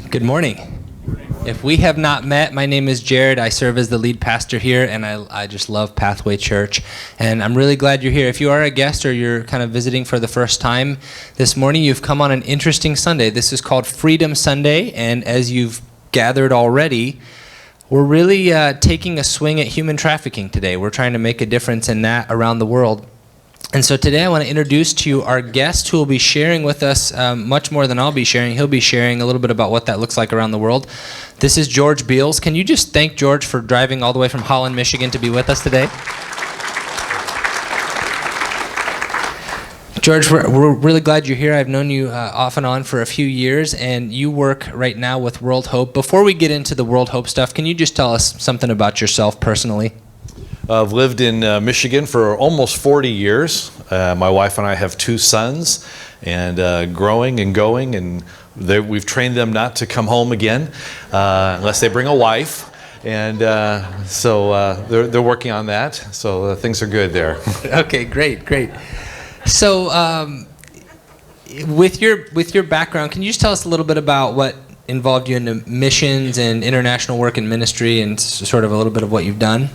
Good morning. If we have not met, my name is Jarod. I serve as the lead pastor here, and I just love Pathway Church. And I'm really glad you're here. If you are a guest or you're kind of visiting for the first time this morning, you've come on an interesting Sunday. This is called Freedom Sunday, and as you've gathered already, we're really taking a swing at human trafficking today. We're trying to make a difference in that around the world. And so today I want to introduce to you our guest who will be sharing with us much more than I'll be sharing. He'll be sharing a little bit about what that looks like around the world. This is George Beals. Can you just thank George for driving all the way from Holland, Michigan to be with us today? George, we're really glad you're here. I've known you off and on for a few years, and you work right now with World Hope. Before we get into the World Hope stuff, can you just tell us something about yourself personally? I've lived in Michigan for almost 40 years. My wife and I have 2 sons, and growing and going, and we've trained them not to come home again unless they bring a wife. And so they're working on that, so things are good there. Okay, great. So with your background, can you just tell us a little bit about what involved you in missions and international work and ministry, and sort of a little bit of what you've done?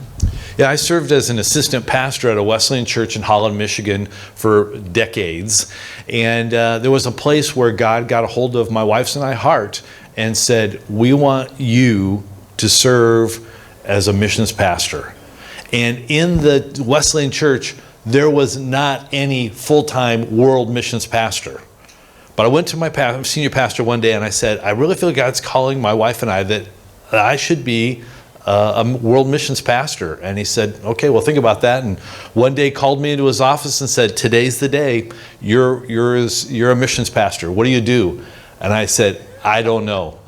Yeah, I served as an assistant pastor at a Wesleyan church in Holland, Michigan for decades. And there was a place where God got a hold of my wife's and I's heart and said, we want you to serve as a missions pastor. And in the Wesleyan church, there was not any full-time world missions pastor. But I went to my senior pastor one day and I said, I really feel God's calling my wife and I that I should be a world missions pastor. And he said, okay, well, think about that. And one day called me into his office and said, today's the day. You're a missions pastor. What do you do? And I said, I don't know.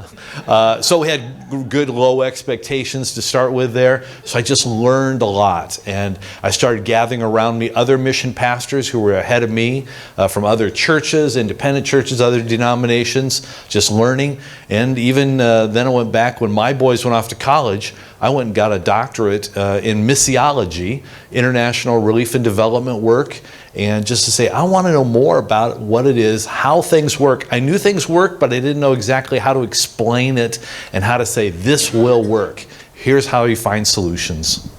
So we had good low expectations to start with there. So I just learned a lot. And I started gathering around me other mission pastors who were ahead of me from other churches, independent churches, other denominations, just learning. And even then I went back when my boys went off to college. I went and got a doctorate in missiology, international relief and development work. And just to say, I want to know more about what it is, how things work. I knew things work, but I didn't know exactly how to explain it and how to say, this will work. Here's how you find solutions.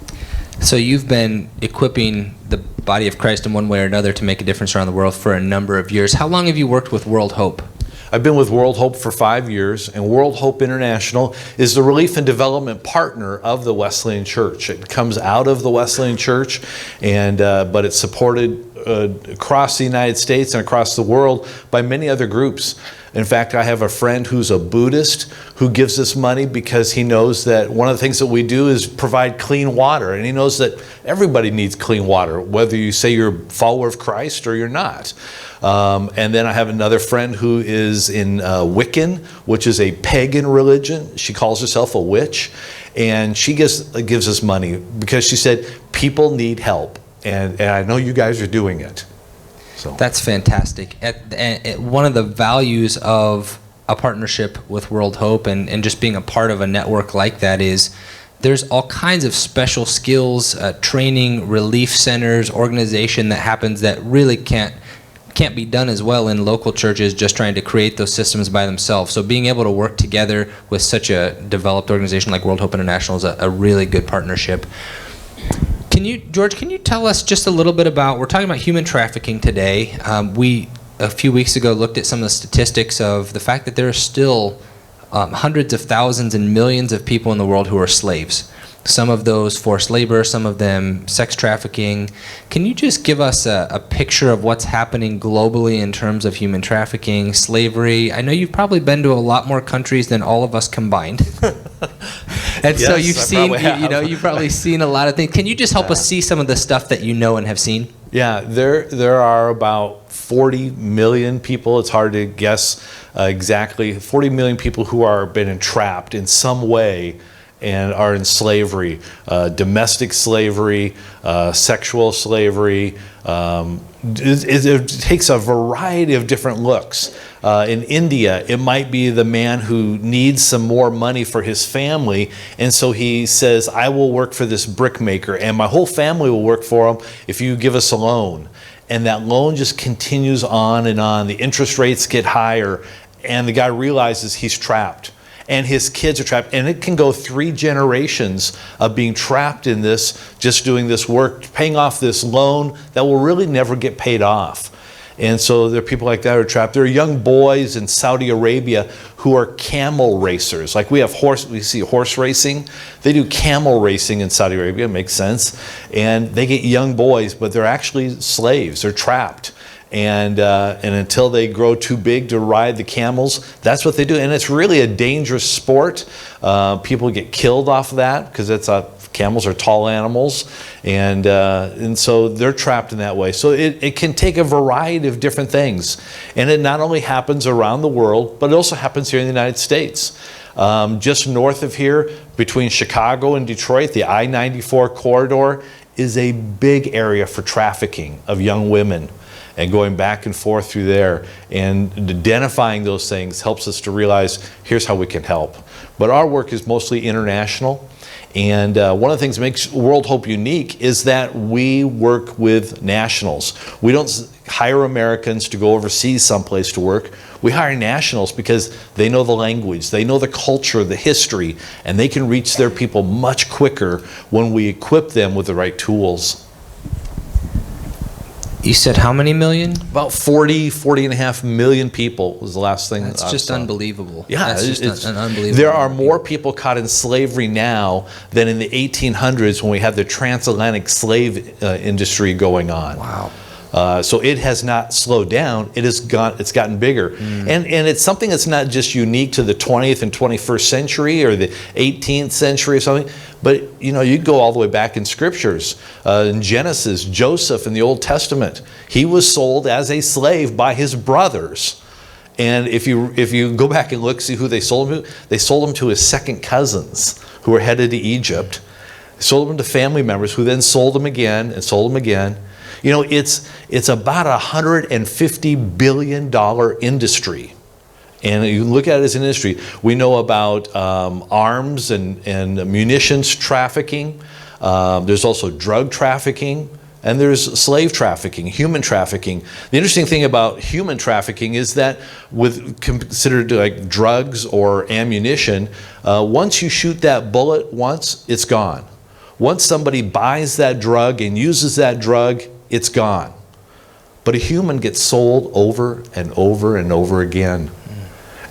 So you've been equipping the body of Christ in one way or another to make a difference around the world for a number of years. How long have you worked with World Hope? I've been with World Hope for 5 years, and World Hope International is the relief and development partner of the Wesleyan Church. It comes out of the Wesleyan Church, and but it's supported across the United States and across the world by many other groups. In fact, I have a friend who's a Buddhist who gives us money because he knows that one of the things that we do is provide clean water, and he knows that everybody needs clean water, whether you say you're a follower of Christ or you're not. And then I have another friend who is in Wiccan, which is a pagan religion. She calls herself a witch, and she gives us money because she said people need help, and I know you guys are doing it. So that's fantastic. One of the values of a partnership with World Hope and just being a part of a network like that is there's all kinds of special skills, training, relief centers, organization that happens that really can't be done as well in local churches just trying to create those systems by themselves. So being able to work together with such a developed organization like World Hope International is a really good partnership. George, can you tell us just a little bit about, we're talking about human trafficking today. We, a few weeks ago, looked at some of the statistics of the fact that there are still hundreds of thousands and millions of people in the world who are slaves. Some of those forced labor, some of them sex trafficking. Can you just give us a picture of what's happening globally in terms of human trafficking, slavery? I know you've probably been to a lot more countries than all of us combined. And yes, so you've probably seen a lot of things. Can you just help us see some of the stuff that you know and have seen? Yeah, there are about 40 million people. It's hard to guess exactly. 40 million people who are been entrapped in some way and are in slavery, domestic slavery, sexual slavery. It takes a variety of different looks. In India, it might be the man who needs some more money for his family, and so he says, I will work for this brick maker, and my whole family will work for him if you give us a loan. And that loan just continues on and on. The interest rates get higher, and the guy realizes he's trapped. And his kids are trapped. And it can go 3 generations of being trapped in this, just doing this work, paying off this loan that will really never get paid off. And so there are people like that who are trapped. There are young boys in Saudi Arabia who are camel racers. Like we see horse racing. They do camel racing in Saudi Arabia, it makes sense. And they get young boys, but they're actually slaves. They're trapped. And until they grow too big to ride the camels, that's what they do. And it's really a dangerous sport. People get killed off of that because camels are tall animals, and so they're trapped in that way. So it can take a variety of different things, and it not only happens around the world, but it also happens here in the United States. Just north of here, between Chicago and Detroit, the I-94 corridor is a big area for trafficking of young women, and going back and forth through there. And identifying those things helps us to realize here's how we can help. But our work is mostly international. And one of the things that makes World Hope unique is that we work with nationals. We don't hire Americans to go overseas someplace to work. We hire nationals because they know the language, they know the culture, the history, and they can reach their people much quicker when we equip them with the right tools. You said how many million? About 40 and a half million people was the last thing. That's just unbelievable. Yeah, that's just an unbelievable. There are more people caught in slavery now than in the 1800s when we had the transatlantic slave industry going on. Wow. So it has not slowed down. It's gotten bigger. And it's something that's not just unique to the 20th and 21st century or the 18th century or something, but you go all the way back in scriptures. In Genesis, Joseph in the Old Testament, he was sold as a slave by his brothers. And if you go back and look, see who they sold him to, they sold him to his second cousins who were headed to Egypt. They sold him to family members who then sold him again and sold him again. It's about $150 billion industry. And you look at it as an industry. We know about arms and munitions trafficking. There's also drug trafficking. And there's slave trafficking, human trafficking. The interesting thing about human trafficking is that considered like drugs or ammunition, once you shoot that bullet once, it's gone. Once somebody buys that drug and uses that drug, it's gone. But a human gets sold over and over and over again.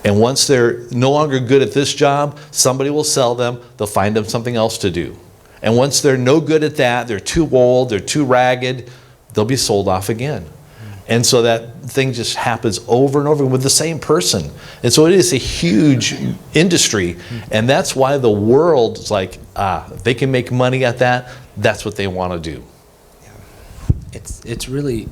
And once they're no longer good at this job, somebody will sell them, they'll find them something else to do. And once they're no good at that, they're too old, they're too ragged, they'll be sold off again. And so that thing just happens over and over with the same person. And so it is a huge industry. And that's why the world is like, if they can make money at that, that's what they want to do. It's really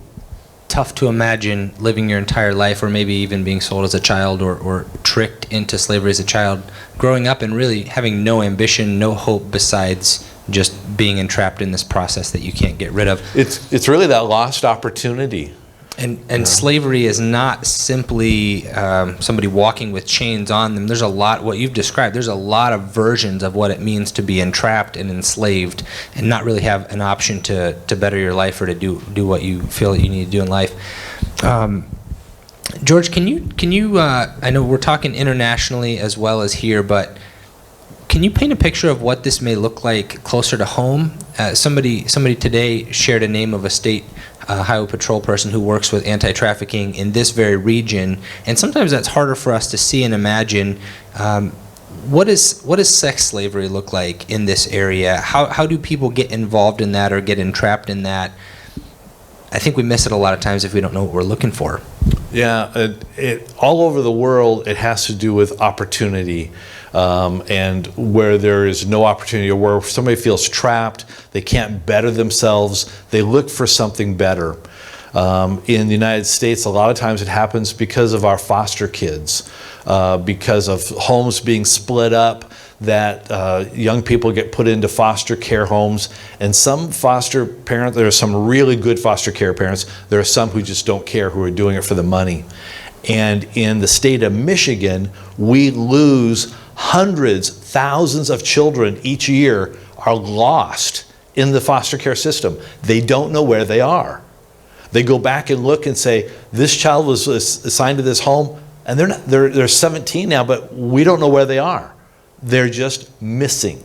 tough to imagine living your entire life, or maybe even being sold as a child, or tricked into slavery as a child, growing up and really having no ambition, no hope besides just being entrapped in this process that you can't get rid of. It's really that lost opportunity. And slavery is not simply somebody walking with chains on them. There's a lot, what you've described, there's a lot of versions of what it means to be entrapped and enslaved and not really have an option to better your life or to do what you feel that you need to do in life. George, can you I know we're talking internationally as well as here, but can you paint a picture of what this may look like closer to home? Somebody today shared a name of a state highway patrol person who works with anti-trafficking in this very region, and sometimes that's harder for us to see and imagine. What does sex slavery look like in this area? How do people get involved in that or get entrapped in that? I think we miss it a lot of times if we don't know what we're looking for. Yeah, all over the world, it has to do with opportunity. And where there is no opportunity, or where somebody feels trapped, they can't better themselves, they look for something better. In the United States, a lot of times it happens because of our foster kids, because of homes being split up, that young people get put into foster care homes. And some foster parents, there are some really good foster care parents, there are some who just don't care, who are doing it for the money. And in the state of Michigan, we lose hundreds, thousands of children each year are lost in the foster care system. They don't know where they are. They go back and look and say, this child was assigned to this home, And they're 17 now, but we don't know where they are. They're just missing.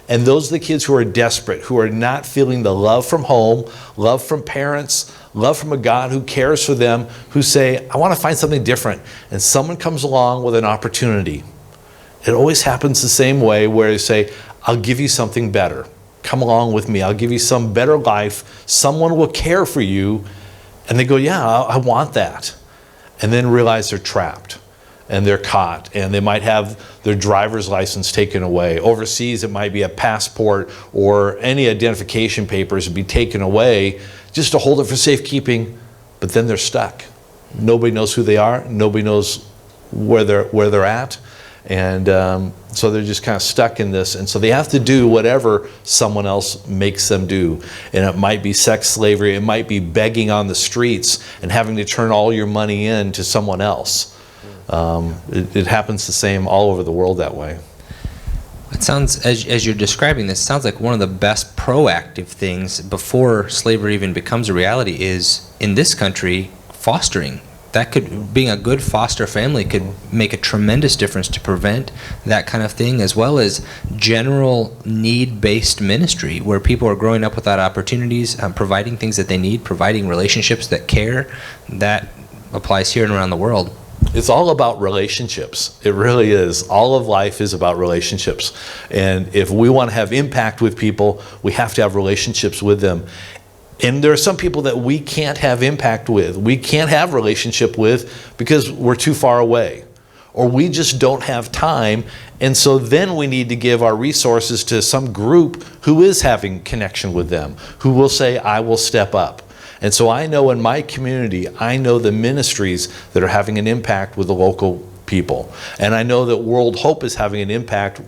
And those are the kids who are desperate, who are not feeling the love from home, love from parents, love from a God who cares for them, who say, I want to find something different. And someone comes along with an opportunity. It always happens the same way, where they say, I'll give you something better. Come along with me. I'll give you some better life. Someone will care for you. And they go, yeah, I want that. And then realize they're trapped. And they're caught, and they might have their driver's license taken away. Overseas, it might be a passport or any identification papers would be taken away just to hold it for safekeeping, but then they're stuck. Nobody knows who they are. Nobody knows where they're at. And so they're just kind of stuck in this. And so they have to do whatever someone else makes them do. And it might be sex slavery. It might be begging on the streets and having to turn all your money in to someone else. It happens the same all over the world that way. It sounds, as you're describing this, sounds like one of the best proactive things before slavery even becomes a reality is, in this country, fostering. Being a good foster family could make a tremendous difference to prevent that kind of thing, as well as general need-based ministry, where people are growing up without opportunities, providing things that they need, providing relationships that care. That applies here and around the world. It's all about relationships. It really is. All of life is about relationships. And if we want to have impact with people, we have to have relationships with them. And there are some people that we can't have impact with. We can't have relationship with because we're too far away. Or we just don't have time. And so then we need to give our resources to some group who is having connection with them, who will say, I will step up. And so I know in my community, I know the ministries that are having an impact with the local people. And I know that World Hope is having an impact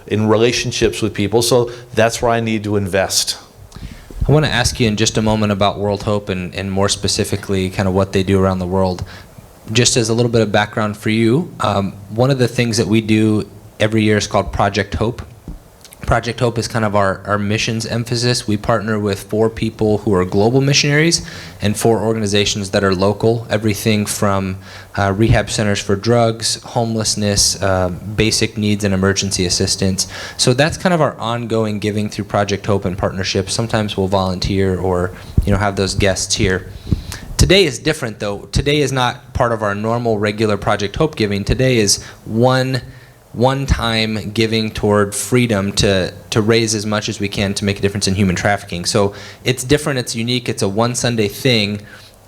in relationships with people. So that's where I need to invest. I want to ask you in just a moment about World Hope and more specifically kind of what they do around the world. Just as a little bit of background for you, one of the things that we do every year is called Project Hope. Project Hope is kind of our missions emphasis. We partner with 4 people who are global missionaries and 4 organizations that are local, everything from rehab centers for drugs, homelessness, basic needs and emergency assistance. So that's kind of our ongoing giving through Project Hope and partnerships. Sometimes we'll volunteer or have those guests here. Today is different, though. Today is not part of our normal regular Project Hope giving. Today is one-time giving toward freedom to raise as much as we can to make a difference in human trafficking. So it's different, it's unique, it's a one Sunday thing,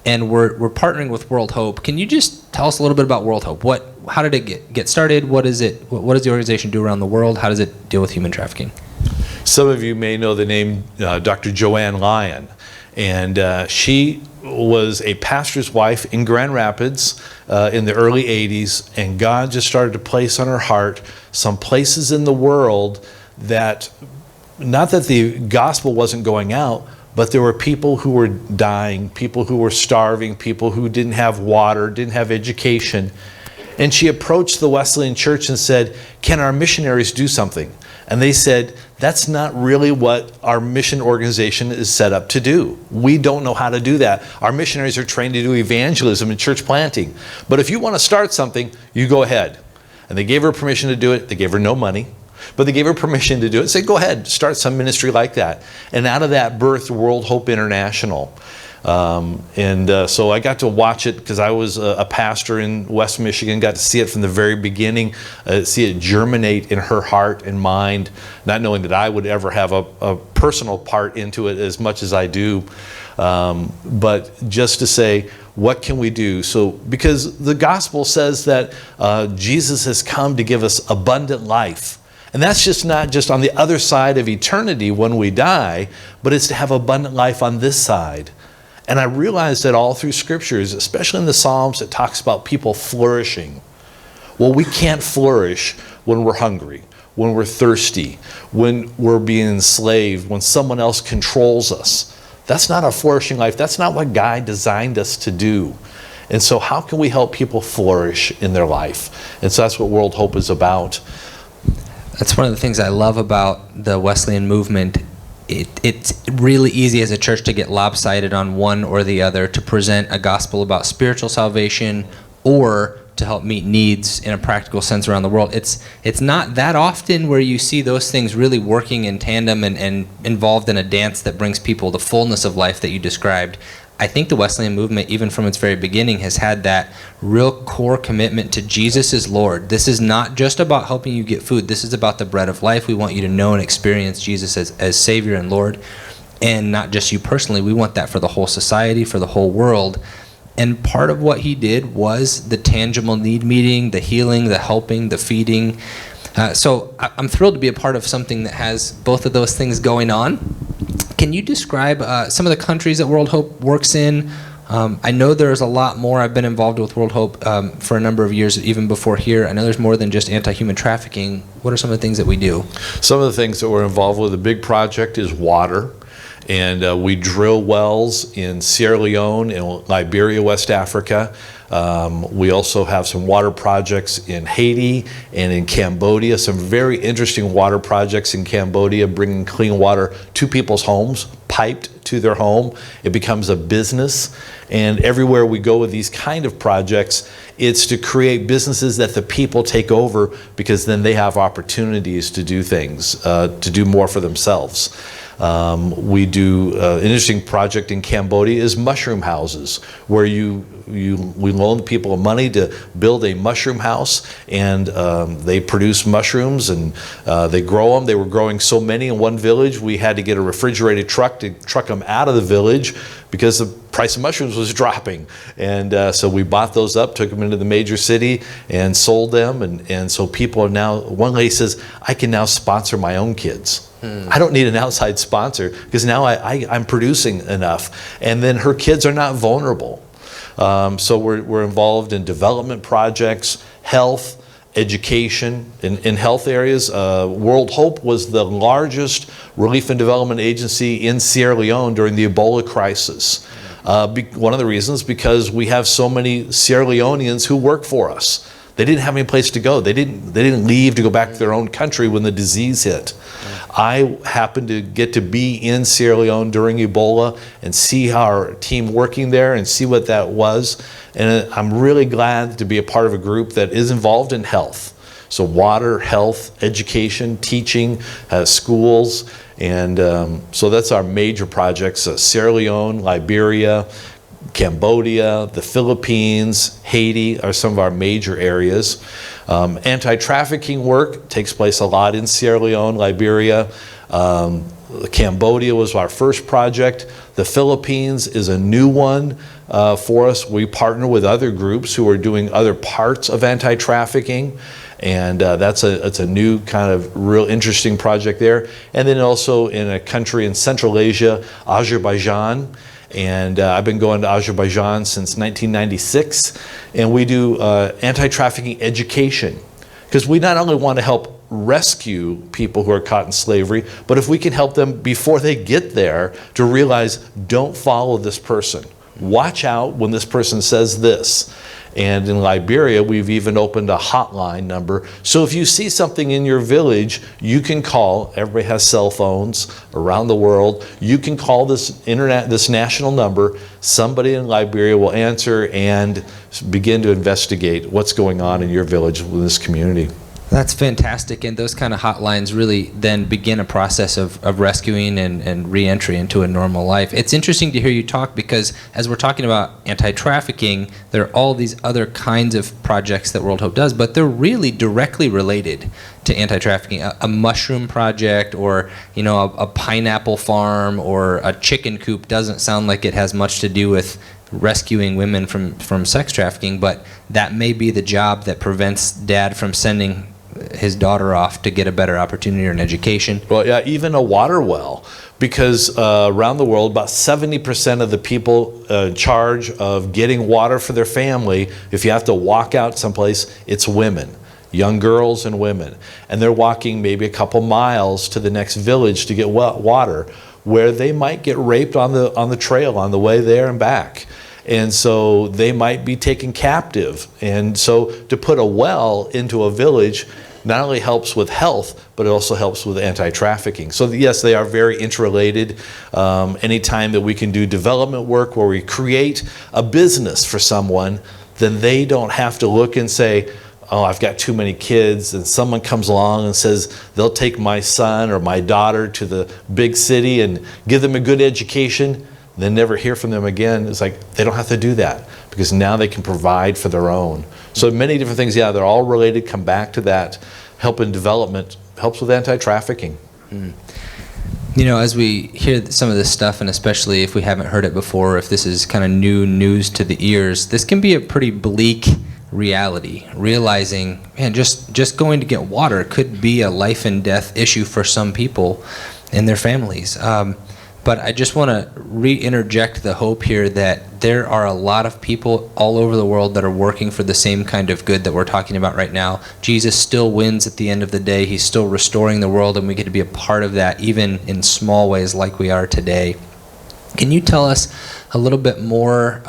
and we're partnering with World Hope. Can you just tell us a little bit about World Hope? How did it get started? What does the organization do around the world? How does it deal with human trafficking? Some of you may know the name Dr. Joanne Lyon, and she was a pastor's wife in Grand Rapids in the early 80s, and God just started to place on her heart some places in the world that, not that the gospel wasn't going out, but there were people who were dying, people who were starving, people who didn't have water, didn't have education. And she approached the Wesleyan Church and said, can our missionaries do something? And they said, that's not really what our mission organization is set up to do. We don't know how to do that. Our missionaries are trained to do evangelism and church planting. But if you want to start something, you go ahead. And they gave her permission to do it. They gave her no money, but they gave her permission to do it. Say, go ahead, start some ministry like that. And out of that birthed World Hope International. So I got to watch it because I was a pastor in West Michigan, got to see it from the very beginning, see it germinate in her heart and mind, not knowing that I would ever have a personal part into it as much as I do. But just to say, what can we do? So, because the gospel says that Jesus has come to give us abundant life. And that's just not just on the other side of eternity when we die, but it's to have abundant life on this side. And I realized that all through scriptures, especially in the Psalms, it talks about people flourishing. Well, we can't flourish when we're hungry, when we're thirsty, when we're being enslaved, when someone else controls us. That's not a flourishing life. That's not what God designed us to do. And so how can we help people flourish in their life? And so that's what World Hope is about. That's one of the things I love about the Wesleyan movement. It's really easy as a church to get lopsided on one or the other, to present a gospel about spiritual salvation or to help meet needs in a practical sense around the world. It's not that often where you see those things really working in tandem and involved in a dance that brings people the fullness of life that you described. I think the Wesleyan movement, even from its very beginning, has had that real core commitment to Jesus as Lord. This is not just about helping you get food. This is about the bread of life. We want you to know and experience Jesus as Savior and Lord, and not just you personally. We want that for the whole society, for the whole world. And part of what he did was the tangible need meeting, the healing, the helping, the feeding. So I'm thrilled to be a part of something that has both of those things going on. Can you describe some of the countries that World Hope works in? I know there's a lot more. I've been involved with World Hope for a number of years, even before here. I know there's more than just anti-human trafficking. What are some of the things that we do? Some of the things that we're involved with, a big project is water. And we drill wells in Sierra Leone, in Liberia, West Africa. We also have some water projects in Haiti and in Cambodia, some very interesting water projects in Cambodia, bringing clean water to people's homes, piped to their home. It becomes a business. And everywhere we go with these kind of projects, it's to create businesses that the people take over, because then they have opportunities to do things, to do more for themselves. We do an interesting project in Cambodia is mushroom houses, where we loan people money to build a mushroom house, and they produce mushrooms, and they grow them. They were growing so many in one village, we had to get a refrigerated truck to truck them out of the village because the price of mushrooms was dropping. And so we bought those up, took them into the major city, and sold them. And so people are now, one lady says, I can now sponsor my own kids. I don't need an outside sponsor, because now I'm producing enough. And then her kids are not vulnerable. So we're involved in development projects, health, education. In health areas, World Hope was the largest relief and development agency in Sierra Leone during the Ebola crisis. One of the reasons, because we have so many Sierra Leoneans who work for us. They didn't have any place to go. They didn't leave to go back to their own country when the disease hit. I happened to get to be in Sierra Leone during Ebola and see our team working there and see what that was. And I'm really glad to be a part of a group that is involved in health. So water, health, education, teaching, schools. And so that's our major projects. Sierra Leone, Liberia, Cambodia, the Philippines, Haiti are some of our major areas. Anti-trafficking work takes place a lot in Sierra Leone, Liberia. Cambodia was our first project. The Philippines is a new one for us. We partner with other groups who are doing other parts of anti-trafficking. And it's a new kind of real interesting project there. And then also in a country in Central Asia, Azerbaijan. And I've been going to Azerbaijan since 1996, and we do anti-trafficking education, because we not only want to help rescue people who are caught in slavery, but if we can help them before they get there to realize, don't follow this person. Watch out when this person says this. And in Liberia, we've even opened a hotline number. So if you see something in your village, you can call. Everybody has cell phones around the world. You can call this national number. Somebody in Liberia will answer and begin to investigate what's going on in your village, in this community. That's fantastic, and those kind of hotlines really then begin a process of rescuing and re-entry into a normal life. It's interesting to hear you talk, because as we're talking about anti-trafficking, there are all these other kinds of projects that World Hope does, but they're really directly related to anti-trafficking. A mushroom project, or a pineapple farm, or a chicken coop doesn't sound like it has much to do with rescuing women from sex trafficking, but that may be the job that prevents dad from sending his daughter off to get a better opportunity or an education. Well, yeah, even a water well, because around the world, about 70% of the people in charge of getting water for their family, if you have to walk out someplace, it's women, young girls and women. And they're walking maybe a couple miles to the next village to get water, where they might get raped on the trail on the way there and back. And so they might be taken captive. And so to put a well into a village not only helps with health, but it also helps with anti-trafficking. So yes, they are very interrelated. Anytime that we can do development work where we create a business for someone, then they don't have to look and say, oh, I've got too many kids, and someone comes along and says they'll take my son or my daughter to the big city and give them a good education, then never hear from them again. It's like they don't have to do that because now they can provide for their own. So many different things, yeah, they're all related, come back to that. Help in development helps with anti-trafficking. You know, as we hear some of this stuff, and especially if we haven't heard it before, if this is kind of new news to the ears, this can be a pretty bleak reality, realizing, man, just going to get water could be a life and death issue for some people and their families. But I just want to re-interject the hope here that there are a lot of people all over the world that are working for the same kind of good that we're talking about right now. Jesus still wins at the end of the day. He's still restoring the world, and we get to be a part of that, even in small ways like we are today. Can you tell us a little bit more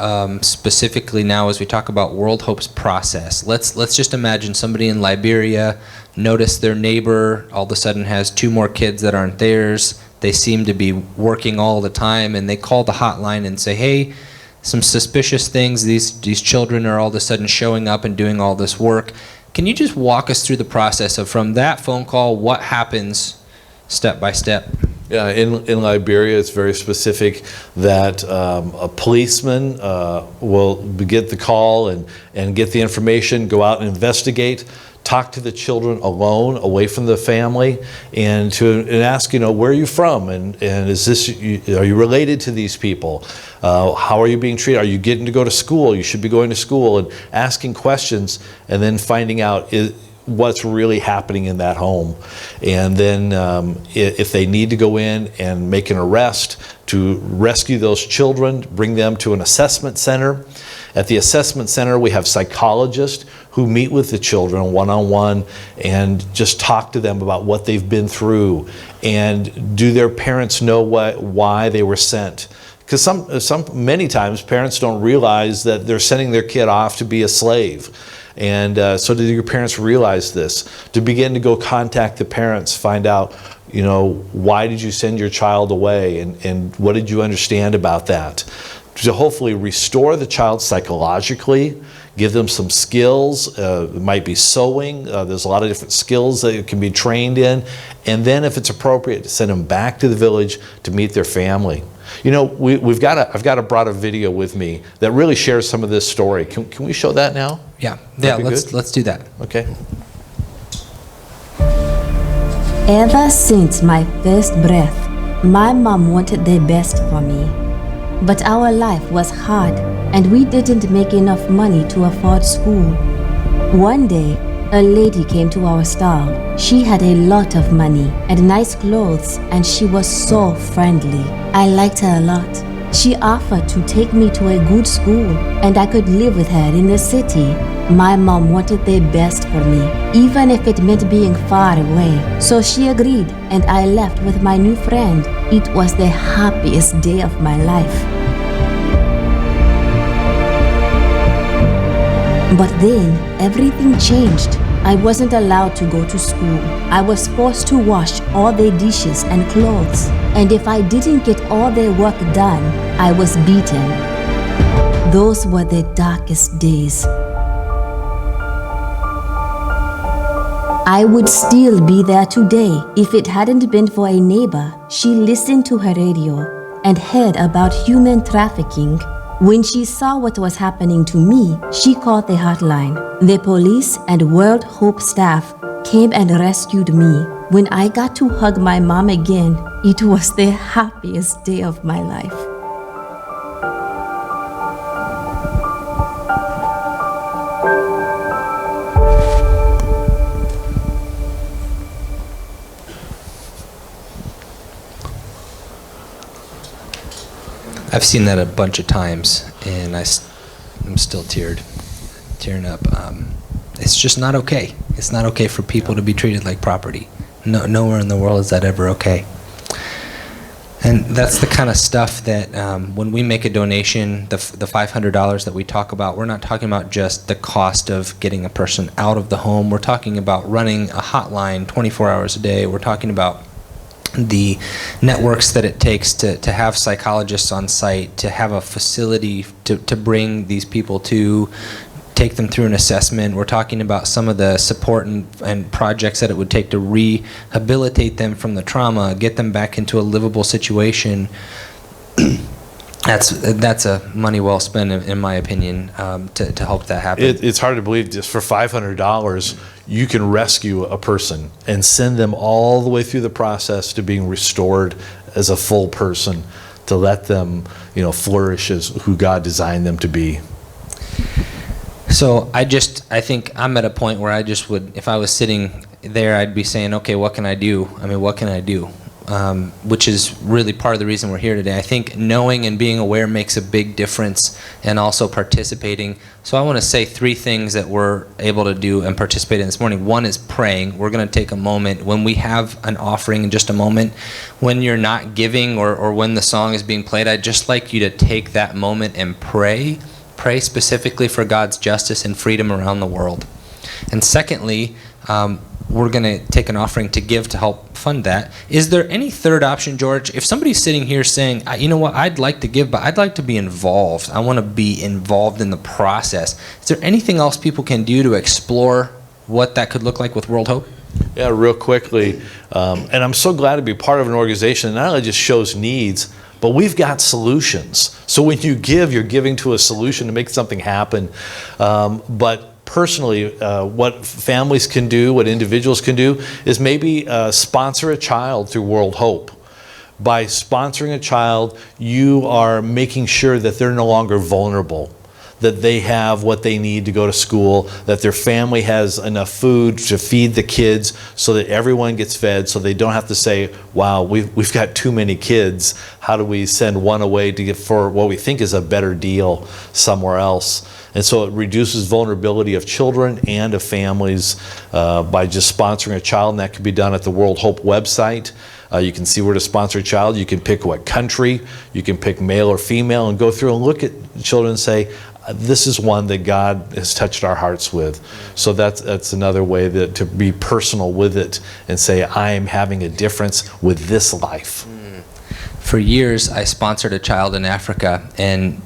specifically now as we talk about World Hope's process? Let's just imagine somebody in Liberia noticed their neighbor all of a sudden has 2 more kids that aren't theirs. They seem to be working all the time, and they call the hotline and say, hey, some suspicious things. These children are all of a sudden showing up and doing all this work. Can you just walk us through the process of from that phone call, what happens step by step? Yeah, in Liberia, it's very specific that a policeman will get the call and get the information, go out and investigate, talk to the children alone, away from the family, and ask, where are you from, and is this, are you related to these people? How are you being treated? Are you getting to go to school? You should be going to school, and asking questions, and then finding out what's really happening in that home. And then if they need to go in and make an arrest to rescue those children, bring them to an assessment center. At the assessment center, we have psychologists who meet with the children one-on-one and just talk to them about what they've been through. And do their parents know why they were sent? Because many times parents don't realize that they're sending their kid off to be a slave. And so do your parents realize this? To begin to go contact the parents, find out, why did you send your child away, and what did you understand about that? To hopefully restore the child psychologically, give them some skills. It might be sewing. There's a lot of different skills that it can be trained in. And then if it's appropriate, to send them back to the village to meet their family. I've got a video with me that really shares some of this story. Can we show that now? Yeah, let's do that. Okay. Ever since my first breath, my mom wanted the best for me. But our life was hard, and we didn't make enough money to afford school. One day, a lady came to our stall. She had a lot of money and nice clothes, and she was so friendly. I liked her a lot. She offered to take me to a good school, and I could live with her in the city. My mom wanted the best for me, even if it meant being far away. So she agreed, and I left with my new friend. It was the happiest day of my life. But then, everything changed. I wasn't allowed to go to school. I was forced to wash all their dishes and clothes. And if I didn't get all their work done, I was beaten. Those were the darkest days. I would still be there today if it hadn't been for a neighbor. She listened to her radio and heard about human trafficking. When she saw what was happening to me, she called the hotline. The police and World Hope staff came and rescued me. When I got to hug my mom again, it was the happiest day of my life. I've seen that a bunch of times, and I'm still tearing up. It's just not okay. It's not okay for people to be treated like property. Nowhere in the world is that ever okay. And that's the kind of stuff that when we make a donation, the $500 that we talk about, we're not talking about just the cost of getting a person out of the home. We're talking about running a hotline 24 hours a day. We're talking about the networks that it takes to have psychologists on site, to have a facility to bring these people to, take them through an assessment. We're talking about some of the support and projects that it would take to rehabilitate them from the trauma, get them back into a livable situation. That's a money well spent, in my opinion, to help that happen. It's hard to believe just for $500 you can rescue a person and send them all the way through the process to being restored as a full person, to let them, flourish as who God designed them to be. So I think I'm at a point where I just would, if I was sitting there, I'd be saying, okay, what can I do? What can I do? Which is really part of the reason we're here today. I think knowing and being aware makes a big difference, and also participating. So I want to say 3 things that we're able to do and participate in this morning. One is praying. We're going to take a moment when we have an offering, in just a moment. When you're not giving or when the song is being played, I'd just like you to take that moment and pray. Pray specifically for God's justice and freedom around the world. And secondly, we're going to take an offering to give to help fund that. Is there any third option, George? If somebody's sitting here saying, you know what, I'd like to give, but I'd like to be involved. I want to be involved in the process. Is there anything else people can do to explore what that could look like with World Hope? Yeah, real quickly. And I'm so glad to be part of an organization that not only just shows needs, but we've got solutions. So when you give, you're giving to a solution to make something happen. But personally, what families can do, what individuals can do, is maybe sponsor a child through World Hope. By sponsoring a child, you are making sure that they're no longer vulnerable, that they have what they need to go to school, that their family has enough food to feed the kids so that everyone gets fed, so they don't have to say, wow, we've got too many kids. How do we send one away to get for what we think is a better deal somewhere else? And so it reduces vulnerability of children and of families by just sponsoring a child, and that can be done at the World Hope website. You can see where to sponsor a child. You can pick what country. You can pick male or female and go through and look at children and say, this is one that God has touched our hearts with. So that's another way to be personal with it and say, I am having a difference with this life. For years, I sponsored a child in Africa and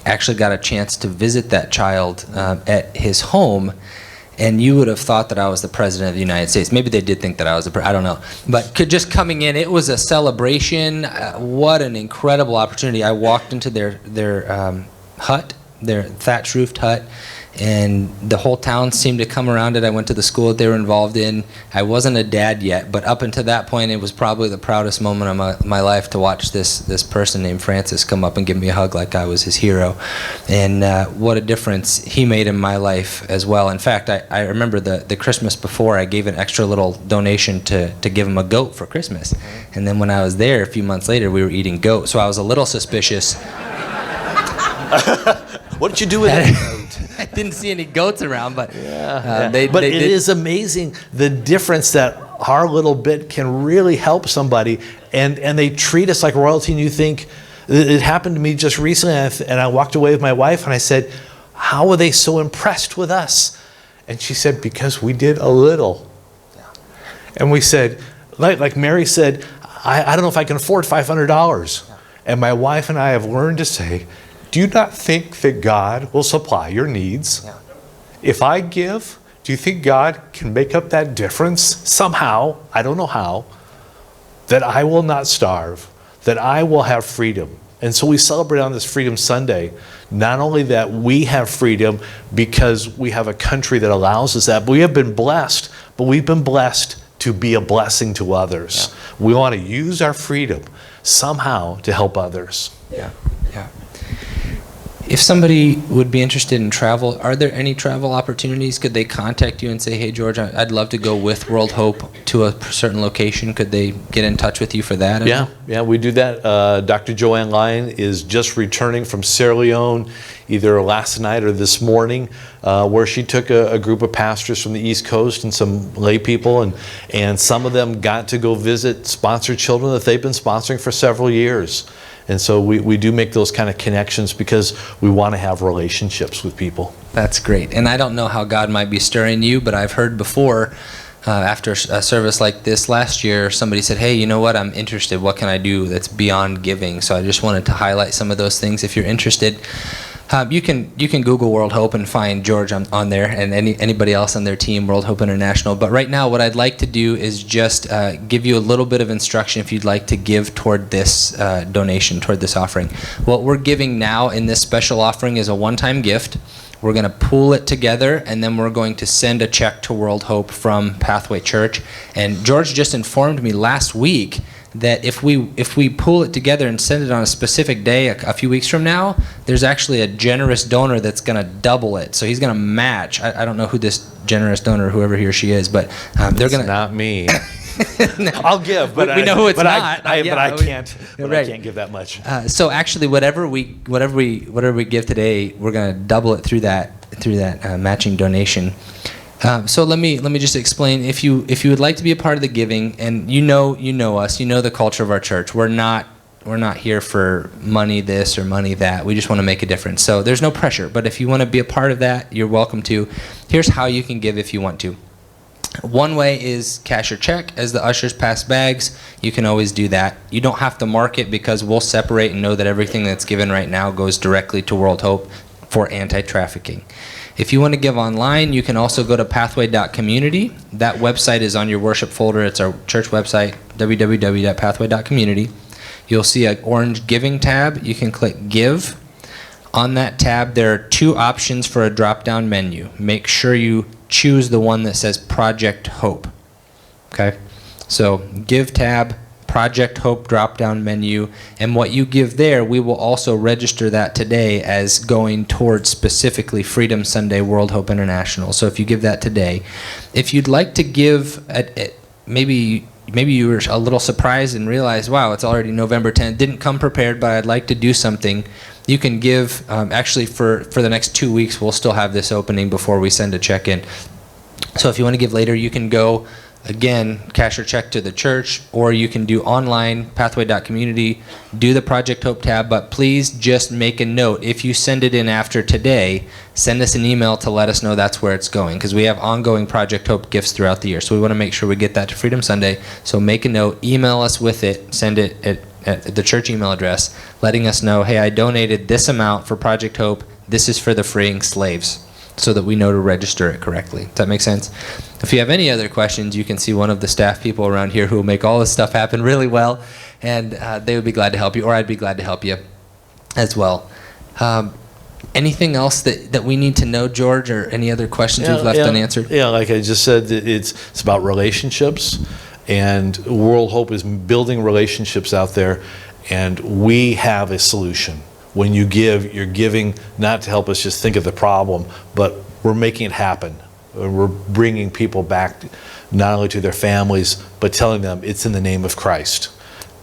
actually got a chance to visit that child at his home. And you would have thought that I was the president of the United States. Maybe they did think that I was I don't know. But just coming in, it was a celebration. What an incredible opportunity. I walked into their hut, their thatch roofed hut, and the whole town seemed to come around it. I went to the school that they were involved in. I wasn't a dad yet, but up until that point, it was probably the proudest moment of my life to watch this person named Francis come up and give me a hug like I was his hero. And what a difference he made in my life as well. In fact, I remember the Christmas before, I gave an extra little donation to give him a goat for Christmas. And then when I was there a few months later, we were eating goat. So I was a little suspicious. What did you do with it? I didn't see any goats around, but But it is amazing the difference that our little bit can really help somebody, and they treat us like royalty. And you think, it happened to me just recently, and I walked away with my wife and I said, how are they so impressed with us? And she said, because we did a little. And we said, like Mary said, I don't know if I can afford $500. And my wife and I have learned to say, do you not think that God will supply your needs? Yeah. If I give, do you think God can make up that difference somehow? I don't know how. That I will not starve, that I will have freedom. And so we celebrate on this Freedom Sunday, not only that we have freedom because we have a country that allows us that, but we have been blessed, but we've been blessed to be a blessing to others. Yeah. We want to use our freedom somehow to help others. Yeah. If somebody would be interested in travel, are there any travel opportunities? Could they contact you and say, hey, George, I'd love to go with World Hope to a certain location? Could they get in touch with you for that? Yeah, we do that. Dr. Joanne Lyon is just returning from Sierra Leone either last night or this morning, where she took a group of pastors from the East Coast and some lay people, and some of them got to go visit sponsored children that they've been sponsoring for several years. And so we do make those kind of connections because we want to have relationships with people. That's great. And I don't know how God might be stirring you, but I've heard before, after a service like this last year, somebody said, hey, you know what, I'm interested. What can I do that's beyond giving? So I just wanted to highlight some of those things if you're interested. You can Google World Hope and find George on there, and anybody else on their team, World Hope International. But right now, what I'd like to do is just give you a little bit of instruction if you'd like to give toward this donation, toward this offering. What we're giving now in this special offering is a one-time gift. We're going to pool it together, and then we're going to send a check to World Hope from Pathway Church. And George just informed me last week that if we pool it together and send it on a specific day a few weeks from now, there's actually a generous donor that's going to double it. So he's going to match. I don't know who this generous donor, whoever he or she is, but they're going to. Not me. No. I'll give, but we know who it's not. I can't. Right. I can't give that much. So actually, whatever we give today, we're going to double it through that matching donation. So let me just explain. If you would like to be a part of the giving, and you know us, you know the culture of our church. We're not here for money this or money that. We just want to make a difference. So there's no pressure. But if you want to be a part of that, you're welcome to. Here's how you can give if you want to. One way is cash or check. As the ushers pass bags, you can always do that. You don't have to mark it because we'll separate and know that everything that's given right now goes directly to World Hope for anti-trafficking. If you want to give online, you can also go to pathway.community. That website is on your worship folder. It's our church website, www.pathway.community. You'll see an orange giving tab. You can click Give. On that tab, there are two options for a drop-down menu. Make sure you choose the one that says Project Hope. Okay? So, Give tab, Project Hope drop-down menu, and what you give there, we will also register that today as going towards specifically Freedom Sunday World Hope International. So if you give that today, if you'd like to give, maybe you were a little surprised and realized, wow, it's already November 10th, didn't come prepared, but I'd like to do something. You can give, actually for the next 2 weeks, we'll still have this opening before we send a check in. So if you want to give later, you can go, again, cash or check to the church, or you can do online, pathway.community, do the Project Hope tab, but please just make a note. If you send it in after today, send us an email to let us know that's where it's going, because we have ongoing Project Hope gifts throughout the year. So we want to make sure we get that to Freedom Sunday. So make a note, email us with it, send it at the church email address, letting us know, hey, I donated this amount for Project Hope. This is for the freeing slaves, so that we know to register it correctly. Does that make sense? If you have any other questions, you can see one of the staff people around here who will make all this stuff happen really well, and they would be glad to help you, or I'd be glad to help you as well. Anything else that we need to know, George, or any other questions we've left unanswered? Yeah, like I just said, it's about relationships, and World Hope is building relationships out there, and we have a solution. When you give, you're giving not to help us just think of the problem, but we're making it happen. We're bringing people back not only to their families, but telling them it's in the name of Christ.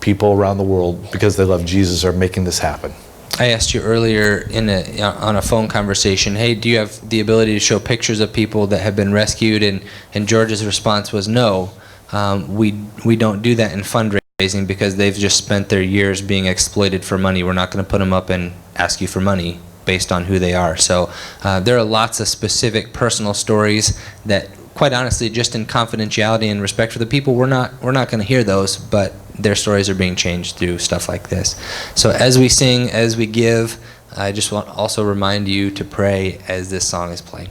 People around the world, because they love Jesus, are making this happen. I asked you earlier on a phone conversation, hey, do you have the ability to show pictures of people that have been rescued? And George's response was no. We don't do that in fundraising because they've just spent their years being exploited for money. We're not going to put them up and ask you for money based on who they are. So there are lots of specific personal stories that, quite honestly, just in confidentiality and respect for the people, we're not going to hear those, but their stories are being changed through stuff like this. So as we sing, as we give, I just want to also remind you to pray as this song is playing.